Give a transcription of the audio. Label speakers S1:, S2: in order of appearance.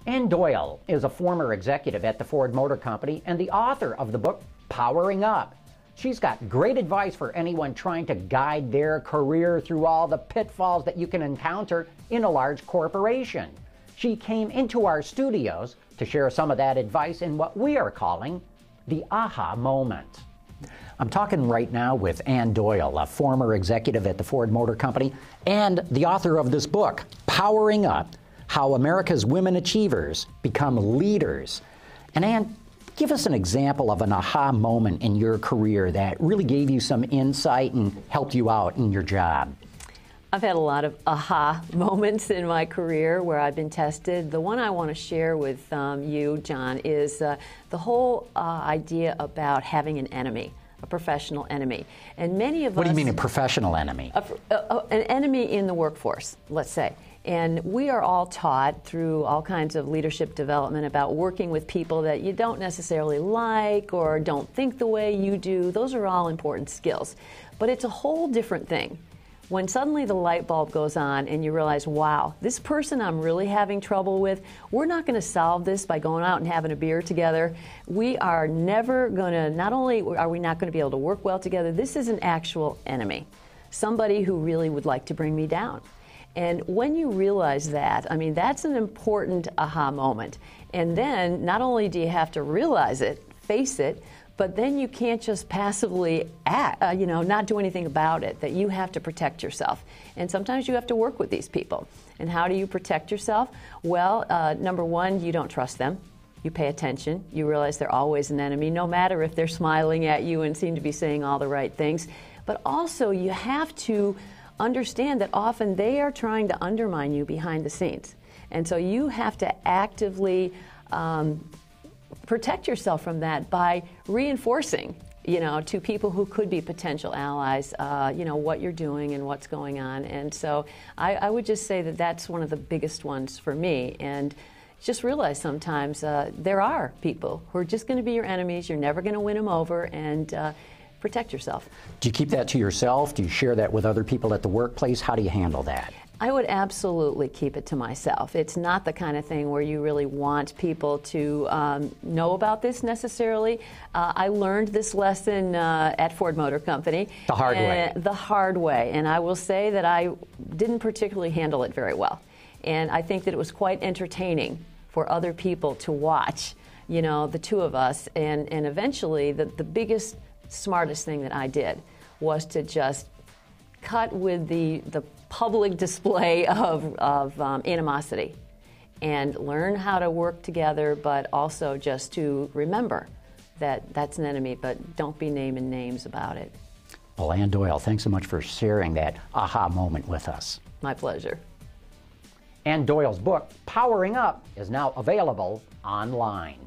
S1: Ann Doyle is a former executive at the Ford Motor Company and the author of the book Powering Up. She's got great advice for anyone trying to guide their career through all the pitfalls that you can encounter in a large corporation. She came into our studios to share some of that advice in what we are calling the aha moment. I'm talking right now with Ann Doyle, a former executive at the Ford Motor Company and the author of this book, Powering Up: How America's Women Achievers Become Leaders. And Ann, give us an example of an aha moment in your career that really gave you some insight and helped you out in your job.
S2: I've had a lot of aha moments in my career where I've been tested. The one I want to share with you, John, is the whole idea about having an enemy, a professional enemy. And many of us...
S1: What do you mean a professional enemy?
S2: An enemy in the workforce, let's say. And we are all taught through all kinds of leadership development about working with people that you don't necessarily like or don't think the way you do. Those are all important skills. But it's a whole different thing when suddenly the light bulb goes on and you realize, wow, this person I'm really having trouble with, we're not going to solve this by going out and having a beer together. We are never going to, not only are we not going to be able to work well together, this is an actual enemy, somebody who really would like to bring me down. And when you realize that, I mean, that's an important aha moment. And then not only do you have to realize it, face it, but then you can't just passively not do anything about it, that you have to protect yourself. And sometimes you have to work with these people. And how do you protect yourself? Well, number one, you don't trust them. You pay attention. You realize they're always an enemy, no matter if they're smiling at you and seem to be saying all the right things. But also you have to understand that often they are trying to undermine you behind the scenes. And so you have to actively protect yourself from that by reinforcing, to people who could be potential allies, what you're doing and what's going on. And so I would just say that that's one of the biggest ones for me. And just realize sometimes there are people who are just going to be your enemies. You're never going to win them over, and protect yourself.
S1: Do you keep that to yourself? Do you share that with other people at the workplace? How do you handle that?
S2: I would absolutely keep it to myself. It's not the kind of thing where you really want people to know about this necessarily. I learned this lesson at Ford Motor Company.
S1: The hard way.
S2: The hard way. And I will say that I didn't particularly handle it very well. And I think that it was quite entertaining for other people to watch, the two of us. And eventually, the biggest, smartest thing that I did was to just cut with the public display of animosity and learn how to work together, but also just to remember that that's an enemy, but don't be naming names about it.
S1: Well, Ann Doyle, thanks so much for sharing that aha moment with us.
S2: My pleasure.
S1: Ann Doyle's book, Powering Up, is now available online.